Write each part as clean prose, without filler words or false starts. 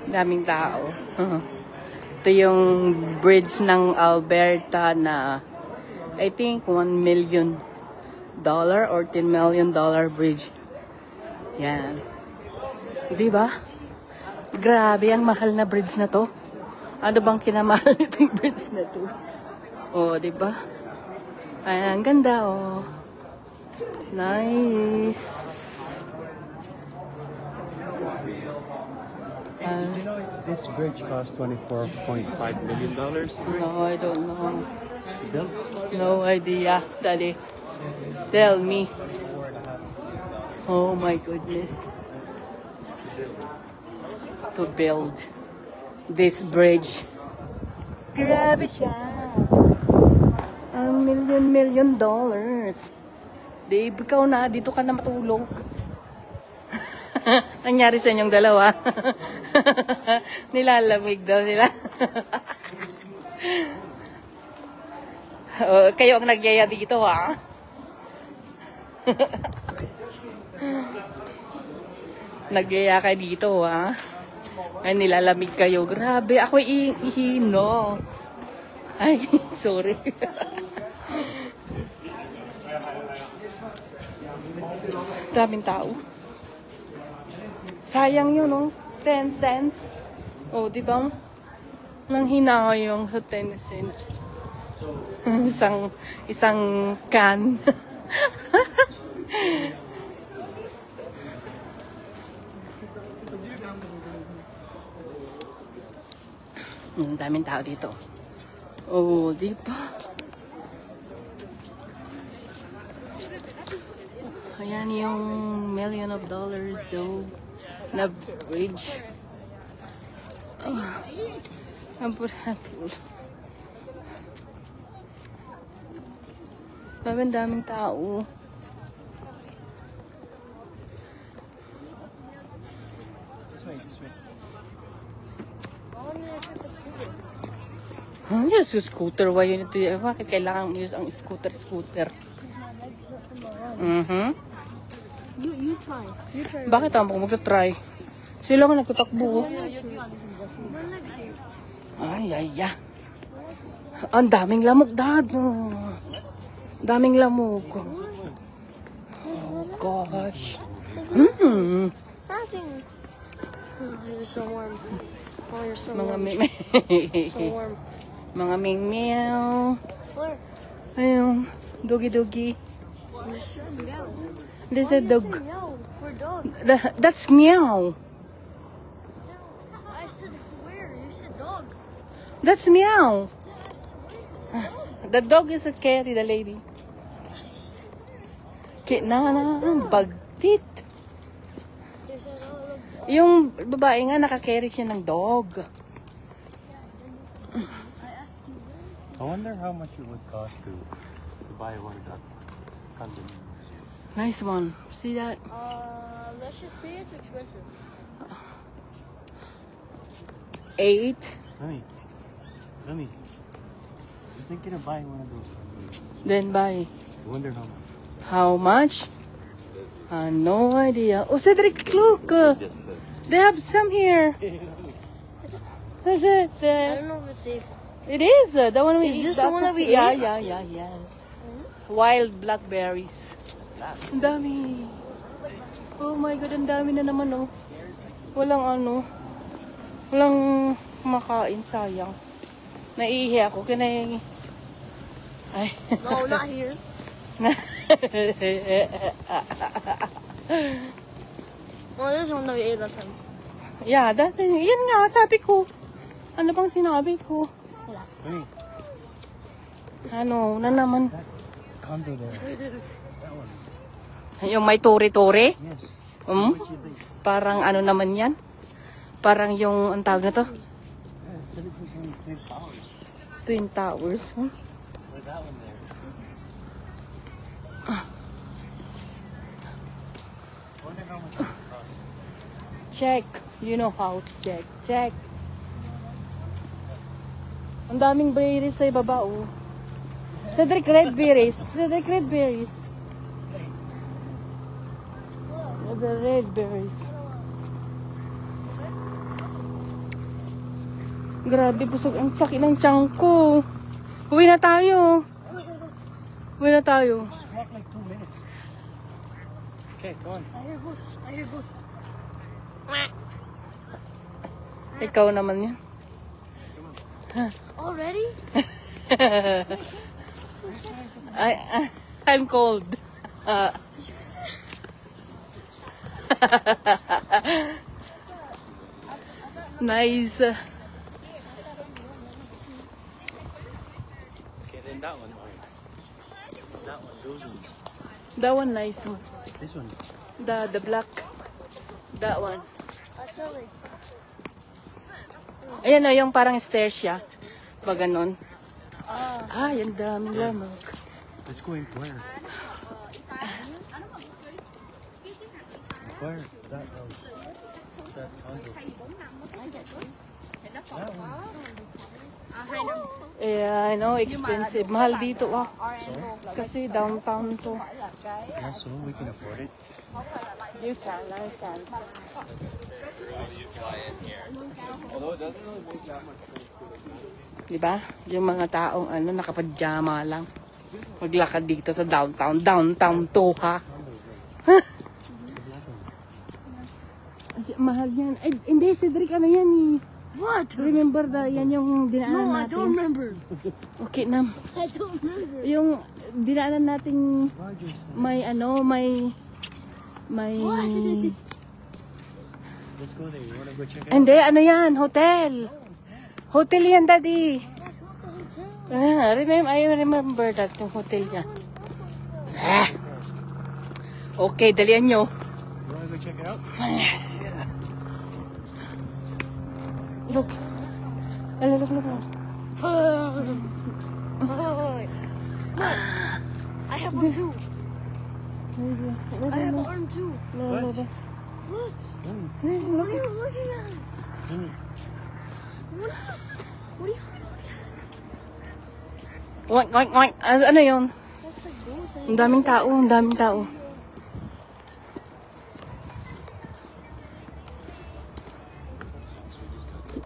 Daming tao. Ito yung bridge ng Alberta na I think $1 million or $10 million bridge. Yan. Diba? Grabe, ang mahal na bridge na to. Ano bang kinamahal nitong bridge na to? Oh, diba? Ay, ang ganda, oh. Nice. You know, this bridge cost $24.5 million. No, I don't know. You don't? No idea, Daddy. Tell me. Oh my goodness. To build this bridge. Grabe siya. $1 million. Dave, ikaw na. Dito ka na matulog. Nangyari sa inyong dalawa. Nilalamig daw sila. Oh, kayo ang nagyaya dito, ha? Nagyaya kayo dito, ha? Ay, nilalamig kayo. Grabe, ako ihino. Ay, sorry. Daming tao. Sayang yun, no? 10 cents. Oh, di ba? Nang hinayang sa 10 cents. isang can. Daming tao dito. Oh, di ba? Ayan yung $1 million daw na bridge. Hampur. Daming tao. This way. Yes, scooter. Why you need to... Bakit kailangan use ang scooter? You try. Bakit ako magta-try? Sila ko nagtatakbo. Ay. Ang daming lamok, Dad. Daming lamok. Oh, gosh. Nothing. Oh, you're so warm. Oh, you're so Mga warm. So warm. Mga meow. Where? Ayun. Doggy. This is meow. This is a dog. Meow. We're dog. That's meow. I said where? You said dog. That's meow. The dog is a carry, the lady. Bagtit. You said oh look. Yung babae nga, nakakarry siya ng dog. I wonder how much it would cost to buy one of that condominium. Nice one. See that? Let's just say it's expensive. 8. Honey, I'm thinking of buying one of those condominiums. Then buy. I wonder how much. How much? No idea. Oh, Cedric, look. They have some here. Is it? I don't know if it's safe. It is. The one we Is eat. this the one that we Yeah. ate? Wild blackberries. Ang dami. Oh my God, ang dami na naman, oh. Walang makain, sayang. Naiihi ako, kinay... Ay. No, not here. Well, this is one that we ate last time. Yeah, yan nga, sabi ko. Ano bang sinabi ko? Honey, Ano, na naman. condo there. That one. Yung may turi-turi? Yes. Hmm? What you think? Parang ano naman yan? Parang yung, ang tawag na to? Yeah, said it was only $10. Twin Towers. Huh? With that one there. Wonder how much it would cost. Check. You know how to check. Check. Ang daming berries sa ibaba, oh. Cedric, red berries. Cedric, red berries. The red berries. Grabe, busog. Ang sakit ng tiyan ko. Uwi na tayo. Uwi na tayo. Just walk like 2 minutes. Okay, go on. I hear goose. I hear goose. Ikaw naman yan. Already? I'm cold. Nice. Okay, then that one. That one, those ones. That one nice. This one. The black. That one. That's silly. Ayan o, yung parang stairs siya. Pag ganon. Yan daming lamok. Let's go in where? Where? That one. That condo. That one. I know, expensive. Mahal dito Kasi downtown to. Yeah, so we can afford it. You can, I can. Diba? Yung mga taong nakapadyama lang. Maglakad dito sa downtown. Downtown to, ha? Mahal yan. Ay, hindi, Cedric, ano yan eh. What? Remember yan yung dinaanan No, I natin? don't remember. Okay, Nam. I don't remember. Yung dinaanan nating may Let's go there. You wanna go check it out? Hindi, ano yan? Hotel. Hotel yan, Daddy. I remember that, yung hotel niya. Okay, dalian nyo. You wanna go check it out? Look. Look. I have one too. I have No, arm too. no. What? What are you looking at? What are you Oink. Ano yun? That's a goose. Ang daming tao.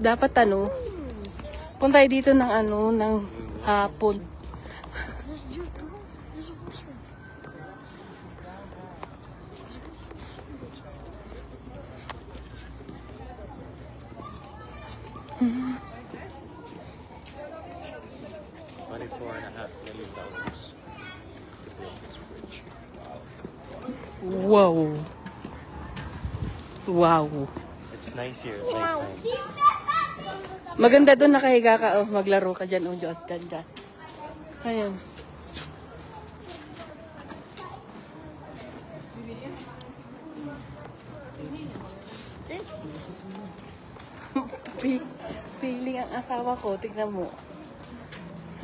Dapat punta tayo dito ng hapon. Just go. There's a horseman. $24.5 million to build this bridge. Wow. It's nice here at nighttime. Maganda doon nakahiga ka, maglaro ka dyan, dyan. Ayun. Stick. Feeling ang asawa ko, tignan mo.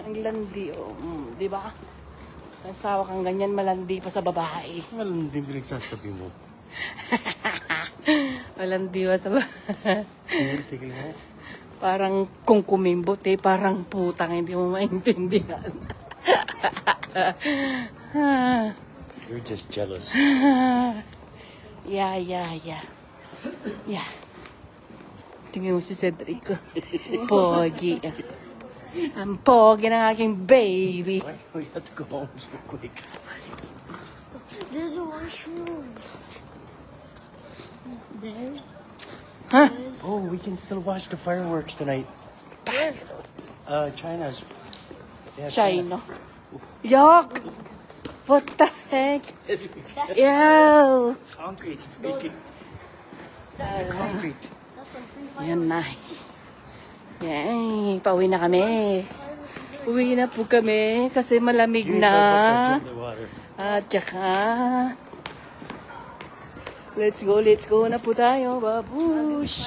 Ang landi, di ba? Ang asawa kang ganyan, malandi pa sa babae. Well, hindi pinagsasabi mo. Malandi pa sa babae. Tigil mo. Parang kung kumimbot parang putang, hindi mo maintindihan. You're just jealous. Yeah. Tingnan mo si Cedric. Pogi. Ang pogi ng aking baby. Why do we have to go home so quick? There's a washroom. There. Huh? Oh, we can still watch the fireworks tonight. China's. Yeah, China. Yuck! What the heck? Ew! Concrete. Make it. That's a concrete. That's a free Yan na. Yay! Pauwi na kami. Uwi na po kami kasi malamig Give me na. 5 bucks, I'll drink the water. At saka, let's go na po tayo, babush.